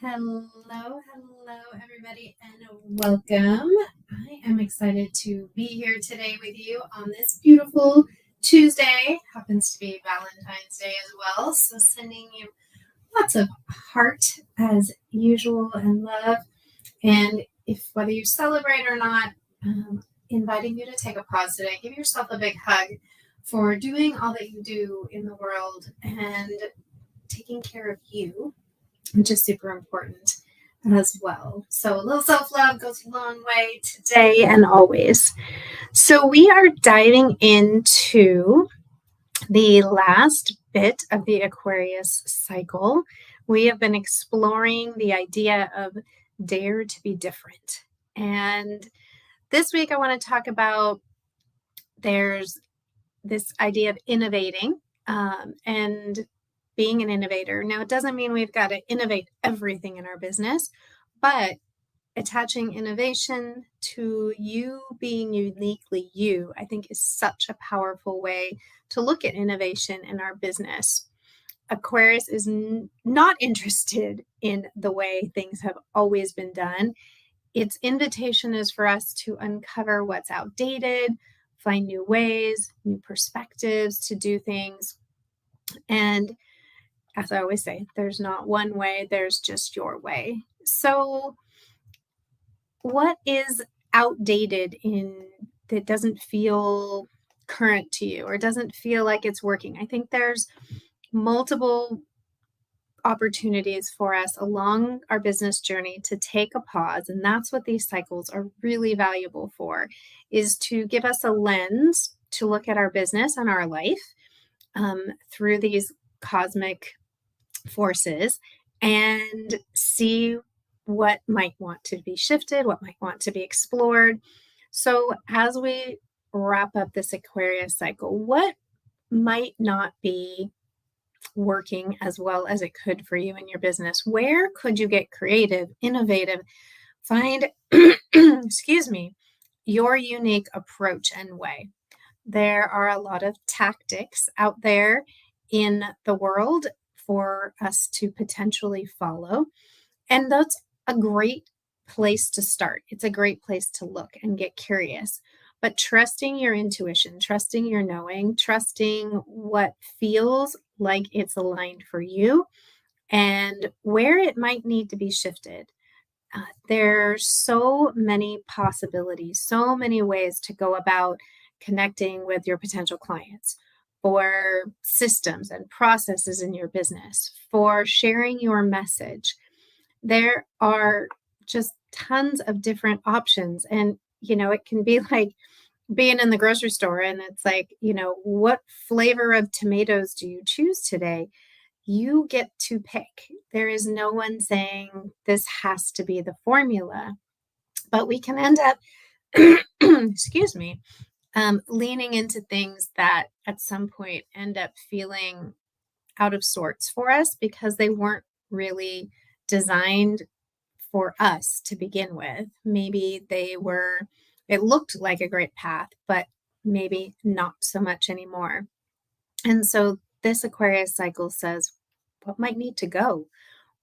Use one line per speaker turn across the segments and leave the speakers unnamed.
Hello, everybody, and welcome. I am excited to be here today with you on this beautiful Tuesday. Happens to be Valentine's Day as well, so sending you lots of heart as usual and love. And if whether you celebrate or not, inviting you to take a pause today. Give yourself a big hug for doing all that you do in the world and taking care of you, which is super important as well. So a little self-love goes a long way today and always. So we are diving into the last bit of the Aquarius cycle. We have been exploring the idea of dare to be different. And this week I want to talk about there's this idea of innovating and being an innovator. Now, it doesn't mean we've got to innovate everything in our business, but attaching innovation to you being uniquely you, I think, is such a powerful way to look at innovation in our business. Aquarius is not interested in the way things have always been done. Its invitation is for us to uncover what's outdated, find new ways, new perspectives to do things. And as I always say, there's not one way, there's just your way. So what is outdated that doesn't feel current to you or doesn't feel like it's working? I think there's multiple opportunities for us along our business journey to take a pause. And that's what these cycles are really valuable for, is to give us a lens to look at our business and our life through these cosmic forces and see what might want to be shifted, what might want to be explored. So as we wrap up this Aquarius cycle, what might not be working as well as it could for you in your business? Where could you get creative, innovative, find, excuse me, your unique approach and way? There are a lot of tactics out there in the world for us to potentially follow. And that's a great place to start. It's a great place to look and get curious. But trusting your intuition, trusting your knowing, trusting what feels like it's aligned for you and where it might need to be shifted. There's so many possibilities, so many ways to go about connecting with your potential clients, for systems and processes in your business, for sharing your message. There are just tons of different options. And, it can be like being in the grocery store and it's like, what flavor of tomatoes do you choose today? You get to pick. There is no one saying this has to be the formula, but we can end up, excuse me, leaning into things that at some point end up feeling out of sorts for us because they weren't really designed for us to begin with. Maybe it looked like a great path, but maybe not so much anymore. And so this Aquarius cycle says, what might need to go?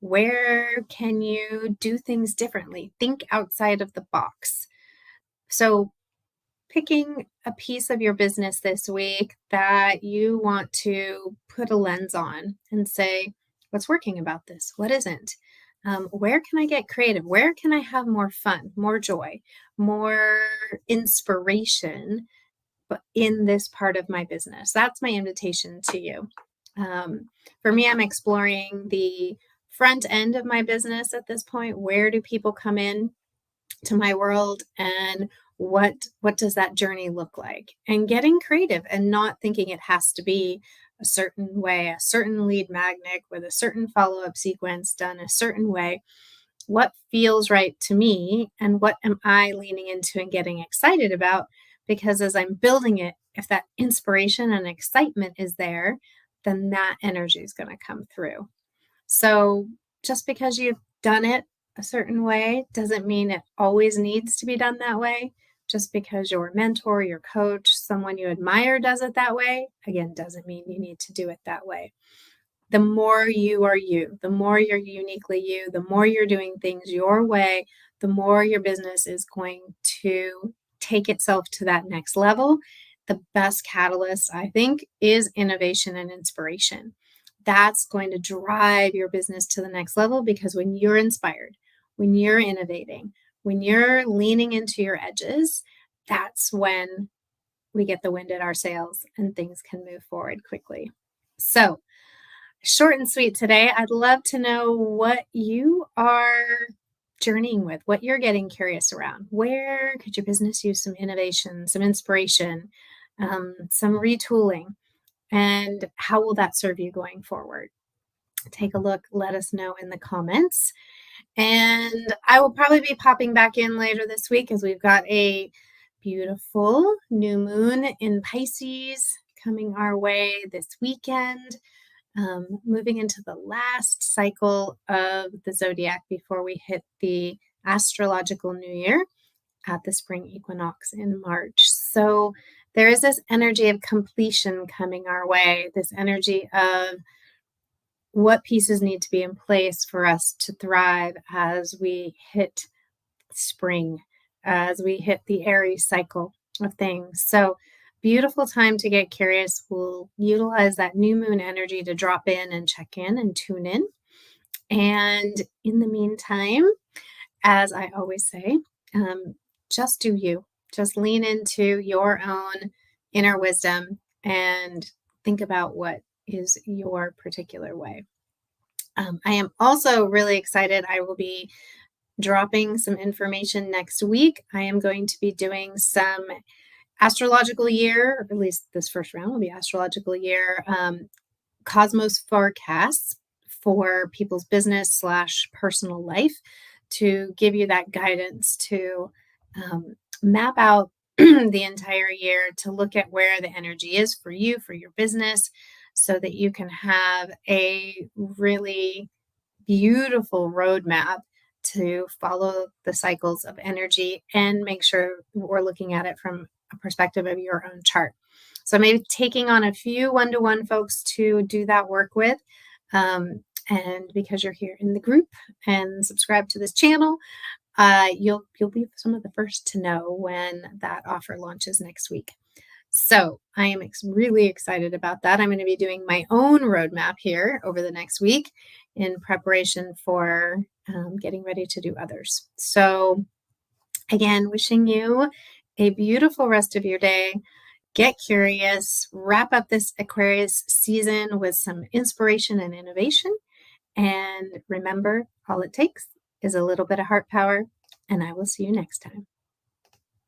Where can you do things differently? Think outside of the box. So picking a piece of your business this week that you want to put a lens on and say, what's working about this? What isn't? Where can I get creative? Where can I have more fun, more joy, more inspiration in this part of my business? That's my invitation to you. For me, I'm exploring the front end of my business at this point. Where do people come in to my world, and what does that journey look like? And getting creative and not thinking it has to be a certain way, a certain lead magnet with a certain follow-up sequence done a certain way. What feels right to me, and what am I leaning into and getting excited about? Because as I'm building it, if that inspiration and excitement is there, then that energy is going to come through. So just because you've done it a certain way doesn't mean it always needs to be done that way. Just because your mentor, your coach, someone you admire does it that way, again, doesn't mean you need to do it that way. the more you are you, the more you're uniquely you, the more you're doing things your way, the more your business is going to take itself to that next level. The best catalyst, I think, is innovation and inspiration. That's going to drive your business to the next level, because when you're inspired, when you're innovating, when you're leaning into your edges, that's when we get the wind at our sails and things can move forward quickly. So, short and sweet today. I'd love to know what you are journeying with, what you're getting curious around. Where could your business use some innovation, some inspiration, some retooling, and how will that serve you going forward? Take a look, let us know in the comments. And I will probably be popping back in later this week, as we've got a beautiful new moon in Pisces coming our way this weekend. Moving into the last cycle of the zodiac before we hit the astrological new year at the spring equinox in March. So there is this energy of completion coming our way, this energy of what pieces need to be in place for us to thrive as we hit spring, as we hit the Aries cycle of things. So, beautiful time to get curious. We'll utilize that new moon energy to drop in and check in and tune in. And in the meantime, as I always say, just do you. Just lean into your own inner wisdom and think about what is your particular way. I am also really excited. I will be dropping some information next week. I am going to be doing some astrological year, or at least this first round will be astrological year, cosmos forecasts for people's business / personal life, to give you that guidance to map out the entire year, to look at where the energy is for you, for your business, so that you can have a really beautiful roadmap to follow the cycles of energy and make sure we're looking at it from a perspective of your own chart. So I'm maybe taking on a few one-to-one folks to do that work with. And because you're here in the group and subscribe to this channel, you'll be some of the first to know when that offer launches next week. So I am really excited about that. I'm going to be doing my own roadmap here over the next week in preparation for getting ready to do others. So again, wishing you a beautiful rest of your day. Get curious, wrap up this Aquarius season with some inspiration and innovation. And remember, all it takes is a little bit of heart power, and I will see you next time.